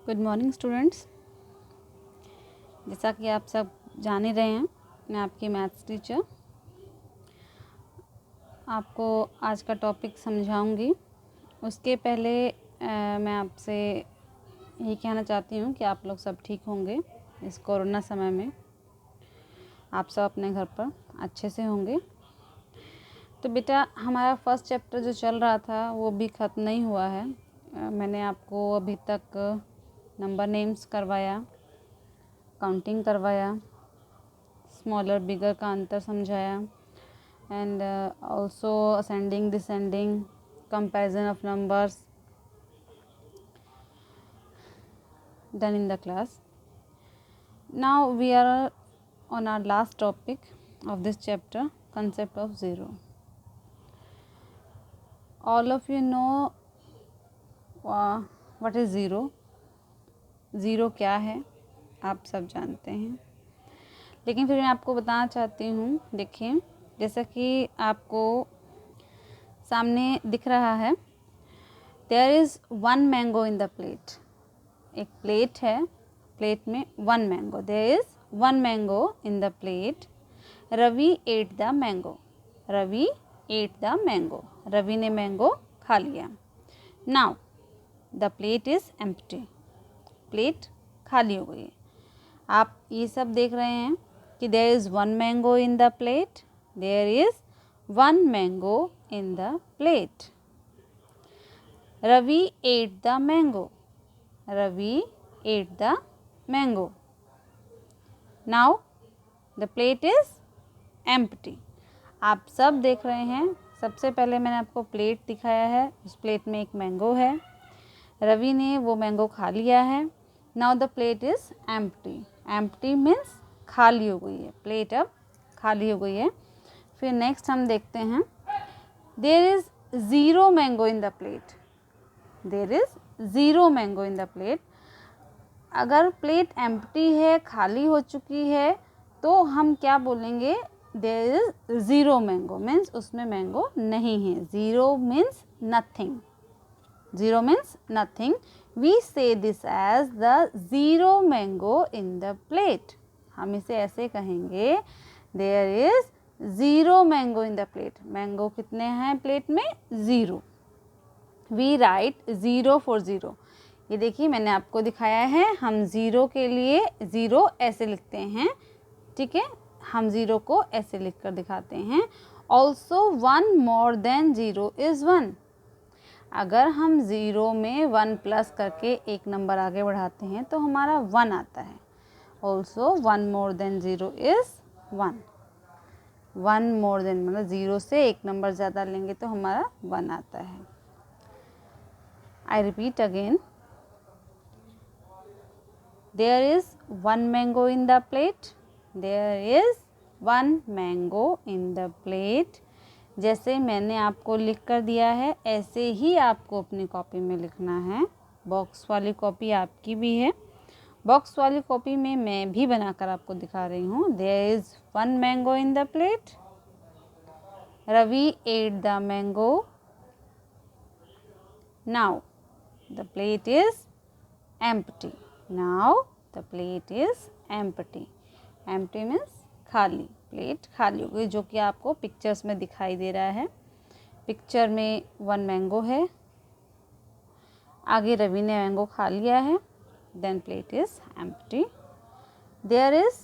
Good morning students. जैसा कि आप सब जान ही रहे हैं, मैं आपकी मैथ्स टीचर आपको आज का टॉपिक समझाऊंगी। उसके पहले मैं आपसे यही कहना चाहती हूँ कि आप लोग सब ठीक होंगे। इस कोरोना समय में आप सब अपने घर पर अच्छे से होंगे। तो बेटा, हमारा फर्स्ट चैप्टर जो चल रहा था वो भी ख़त्म नहीं हुआ है। मैंने आपको अभी तक नंबर नेम्स करवाया, काउंटिंग करवाया, स्मॉलर बिगर का अंतर समझाया and also ascending descending comparison of numbers done in the class. Now we are on our last topic of this chapter, concept of zero. All of you know what is zero. Zero क्या है आप सब जानते हैं, लेकिन फिर मैं आपको बताना चाहती हूँ। देखिए, जैसा कि आपको सामने दिख रहा है, there is one mango in the plate. एक प्लेट है, प्लेट में one mango, there is one mango in the plate. Ravi ate the mango, Ravi ate the mango, Ravi ने मैंगो खा लिया। Now the plate is empty, plate खाली हो गई है। आप ये सब देख रहे हैं कि there is one mango in the plate, there is one mango in the plate. Ravi ate the mango, Ravi ate the mango. Now the plate is empty. आप सब देख रहे हैं, सबसे पहले मैंने आपको प्लेट दिखाया है, उस प्लेट में एक मैंगो है, रवि ने वो मैंगो खा लिया है। Now the plate is empty, empty means खाली हो गई है, प्लेट अब खाली हो गई है। फिर नेक्स्ट हम देखते हैं, there is zero mango in the plate, there is zero mango in the plate. अगर प्लेट एम्प्टी है, खाली हो चुकी है, तो हम क्या बोलेंगे, there is zero mango means उसमें मैंगो नहीं है। Zero means nothing, zero means nothing. We say this as the zero mango in the plate. हम इसे ऐसे कहेंगे, there is zero mango in the plate. Mango कितने हैं प्लेट में? Zero. We write zero for zero. ये देखिए, मैंने आपको दिखाया है, हम ज़ीरो के लिए ज़ीरो ऐसे लिखते हैं, ठीक है। हम ज़ीरो को ऐसे लिख कर दिखाते हैं। Also one more than zero is one. अगर हम ज़ीरो में वन प्लस करके एक नंबर आगे बढ़ाते हैं तो हमारा वन आता है। Also one more than zero is one. One more than मतलब ज़ीरो से एक नंबर ज़्यादा लेंगे तो हमारा वन आता है। I repeat again, there is one mango in the plate, there is one mango in the plate. जैसे मैंने आपको लिख कर दिया है, ऐसे ही आपको अपनी कॉपी में लिखना है। बॉक्स वाली कॉपी आपकी भी है, बॉक्स वाली कॉपी में मैं भी बनाकर आपको दिखा रही हूँ। There is one mango in the plate, Ravi ate the mango. Now the plate is empty, now the plate is empty. Empty means खाली, प्लेट खाली हो गई, जो कि आपको पिक्चर्स में दिखाई दे रहा है। पिक्चर में वन मैंगो है, आगे रवि ने मैंगो खा लिया है, then plate is empty. There is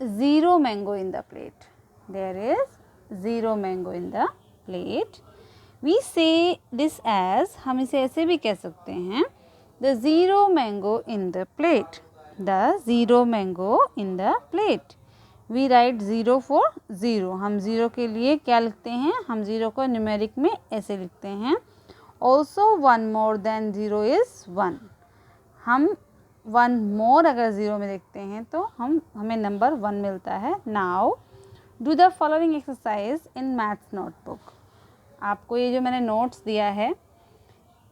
zero mango in the plate, there is zero mango in the plate. We say this as, हम इसे ऐसे भी कह सकते हैं, the zero mango in the plate, the zero mango in the plate. We write zero for zero. हम zero के लिए क्या लिखते हैं, हम ज़ीरो को न्यूमेरिक में ऐसे लिखते हैं। Also one more than zero is one. हम वन मोर अगर ज़ीरो में देखते हैं तो हमें नंबर वन मिलता है। Now do the following exercise in maths notebook. आपको ये जो मैंने नोट्स दिया है,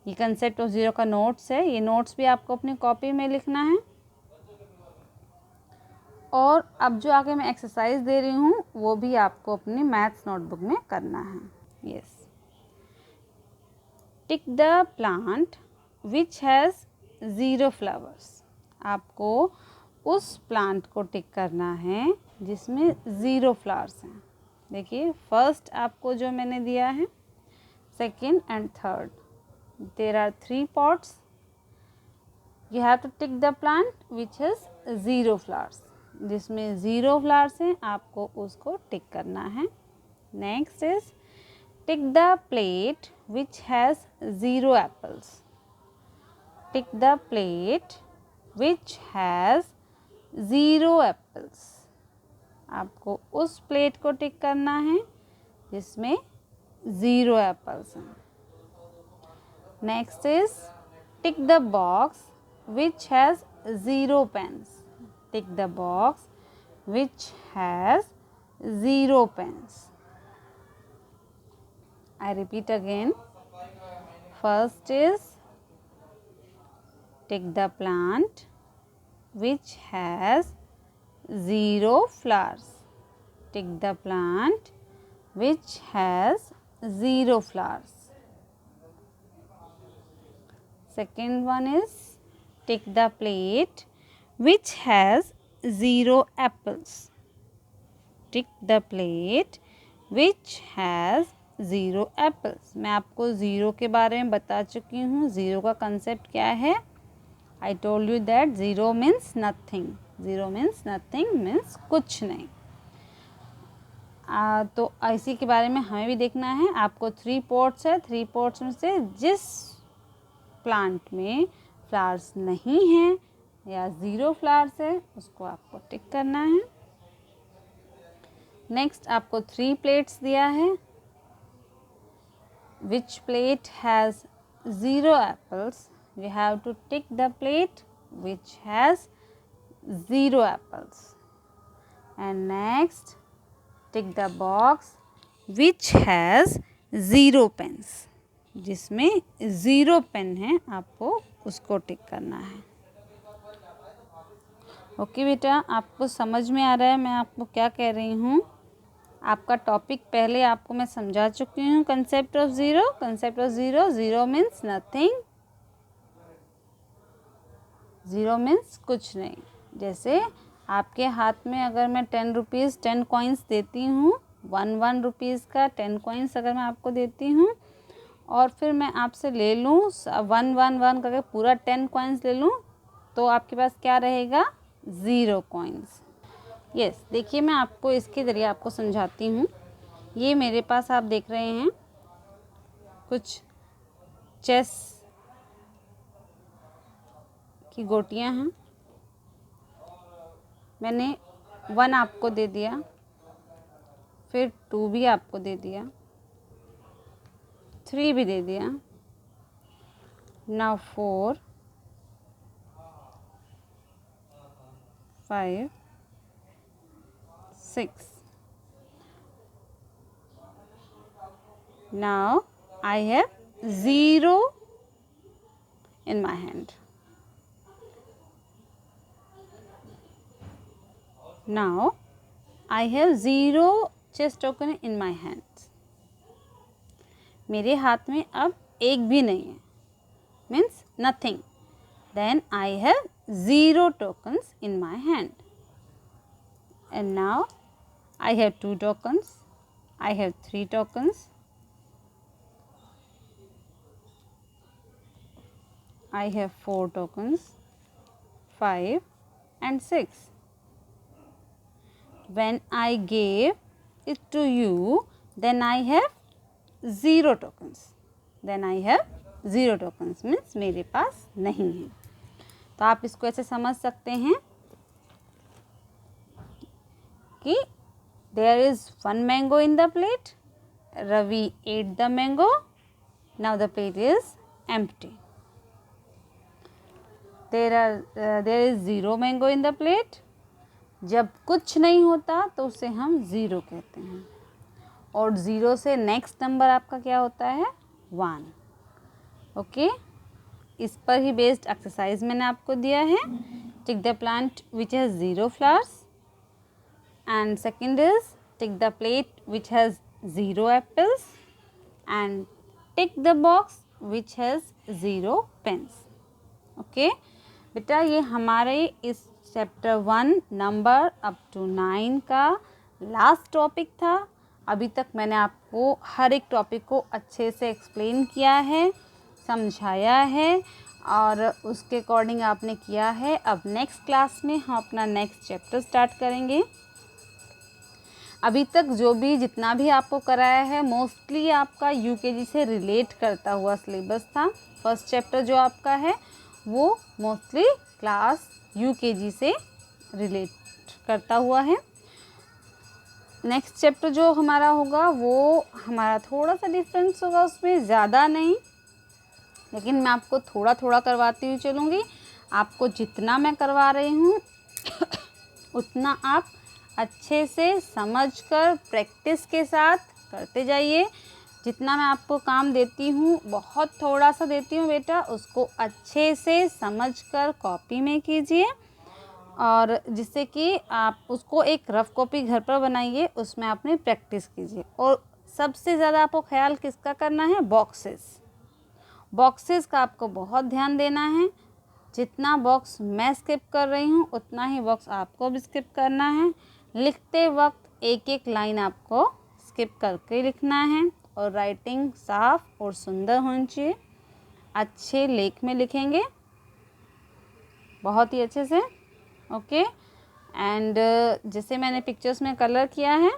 ये कंसेप्ट ऑफ ज़ीरो का नोट्स है। ये नोट्स भी आपको अपनी कॉपी में लिखना है। और अब जो आगे मैं एक्सरसाइज दे रही हूँ वो भी आपको अपनी मैथ्स नोटबुक में करना है। Yes, tick the plant which has zero flowers. आपको उस प्लांट को टिक करना है जिसमें ज़ीरो फ्लावर्स हैं। देखिए फर्स्ट आपको जो मैंने दिया है, second and third, there are 3 pots. You have to tick the plant which has zero flowers. जिसमें ज़ीरो फ्लावर्स हैं आपको उसको टिक करना है। Next is tick the plate which has zero apples. Tick the plate which has zero apples. आपको उस plate को tick करना है जिसमें ज़ीरो एप्पल्स हैं। Next is tick the box which has zero pens. Tick the box which has zero pens. I repeat again. First is tick the plant which has zero flowers. Tick the plant which has zero flowers. Second one is tick the plate which has zero apples. Tick the plate which has zero apples. मैं आपको zero के बारे में बता चुकी हूँ। Zero का concept क्या है? I told you that zero means nothing. Zero means nothing means कुछ नहीं। तो इसी के बारे में हमें भी देखना है। आपको 3 पॉट्स है, 3 पॉट्स में से जिस प्लांट में फ्लावर्स नहीं हैं या ज़ीरो फ्लावर्स है उसको आपको टिक करना है। नेक्स्ट आपको 3 प्लेट्स दिया है। Which plate has zero apples? We have to tick the plate which has zero apples. And next, tick the box which has zero pens. जिसमें ज़ीरो पेन है आपको उसको टिक करना है। ओके बेटा, आपको समझ में आ रहा है मैं आपको क्या कह रही हूँ? आपका टॉपिक पहले आपको मैं समझा चुकी हूँ। Concept of zero. Concept of zero, zero means nothing, zero means कुछ नहीं। जैसे आपके हाथ में अगर मैं 10 रुपीज़ 10 कॉइन्स देती हूँ, 1 रुपीज़ का 10 कॉइन्स अगर मैं आपको देती हूँ और फिर मैं आपसे ले लूँ 1 करके पूरा 10 कॉइन्स ले लूँ, तो आपके पास क्या रहेगा? Zero coins. यस, देखिए मैं आपको इसके ज़रिए आपको समझाती हूँ। ये मेरे पास आप देख रहे हैं कुछ चेस की गोटियाँ हैं। मैंने 1 आपको दे दिया, फिर 2 भी आपको दे दिया, 3 भी दे दिया, now 4, 5, 6. Now I have 0 in my hand. Now I have 0 chess token in my hands. मेरे हाथ में अब एक भी नहीं है, means nothing. Then I have 0 tokens in my hand. And now I have 2 tokens, I have 3 tokens, I have 4 tokens, 5 and 6. When I gave it to you, then I have 0 tokens. Then I have 0 tokens means मेरे पास नहीं है। तो आप इसको ऐसे समझ सकते हैं कि there is 1 mango in the plate. Ravi ate the mango. Now the plate is empty. There is 0 mango in the plate. जब कुछ नहीं होता तो उसे हम ज़ीरो कहते हैं, और ज़ीरो से नेक्स्ट नंबर आपका क्या होता है? 1। ओके, इस पर ही बेस्ड एक्सरसाइज मैंने आपको दिया है। टिक the plant which has 0 flowers, and second is tick the plate which has 0 apples, and tick the box which has 0 pens. Okay बेटा, ये हमारे इस चैप्टर 1 नंबर अप टू 9 का लास्ट टॉपिक था। अभी तक मैंने आपको हर एक टॉपिक को अच्छे से एक्सप्लेन किया है, समझाया है और उसके अकॉर्डिंग आपने किया है। अब नेक्स्ट क्लास में हम अपना नेक्स्ट चैप्टर स्टार्ट करेंगे। अभी तक जो भी जितना भी आपको कराया है मोस्टली आपका यूकेजी से रिलेट करता हुआ सिलेबस था। फर्स्ट चैप्टर जो आपका है वो मोस्टली क्लास यूकेजी से रिलेट करता हुआ है। नेक्स्ट चैप्टर जो हमारा होगा वो हमारा थोड़ा सा डिफरेंस होगा, उसमें ज़्यादा नहीं, लेकिन मैं आपको थोड़ा थोड़ा करवाती हुई चलूँगी। आपको जितना मैं करवा रही हूँ उतना आप अच्छे से समझकर प्रैक्टिस के साथ करते जाइए। जितना मैं आपको काम देती हूँ बहुत थोड़ा सा देती हूँ बेटा, उसको अच्छे से समझकर कॉपी में कीजिए और जिससे कि आप उसको एक रफ़ कॉपी घर पर बनाइए, उसमें आपने प्रैक्टिस कीजिए। और सबसे ज़्यादा आपको ख्याल किसका करना है? बॉक्सेस का आपको बहुत ध्यान देना है। जितना बॉक्स मैं स्किप कर रही हूँ उतना ही बॉक्स आपको भी स्किप करना है। लिखते वक्त एक एक लाइन आपको स्किप करके लिखना है और राइटिंग साफ और सुंदर होनी चाहिए। अच्छे लेख में लिखेंगे बहुत ही अच्छे से। ओके एंड जैसे मैंने पिक्चर्स में कलर किया है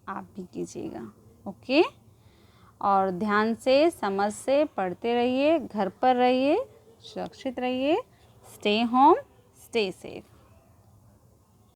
आप भी कीजिएगा। ओके और ध्यान से समझ से पढ़ते रहिए, घर पर रहिए, सुरक्षित रहिए। Stay home, stay safe.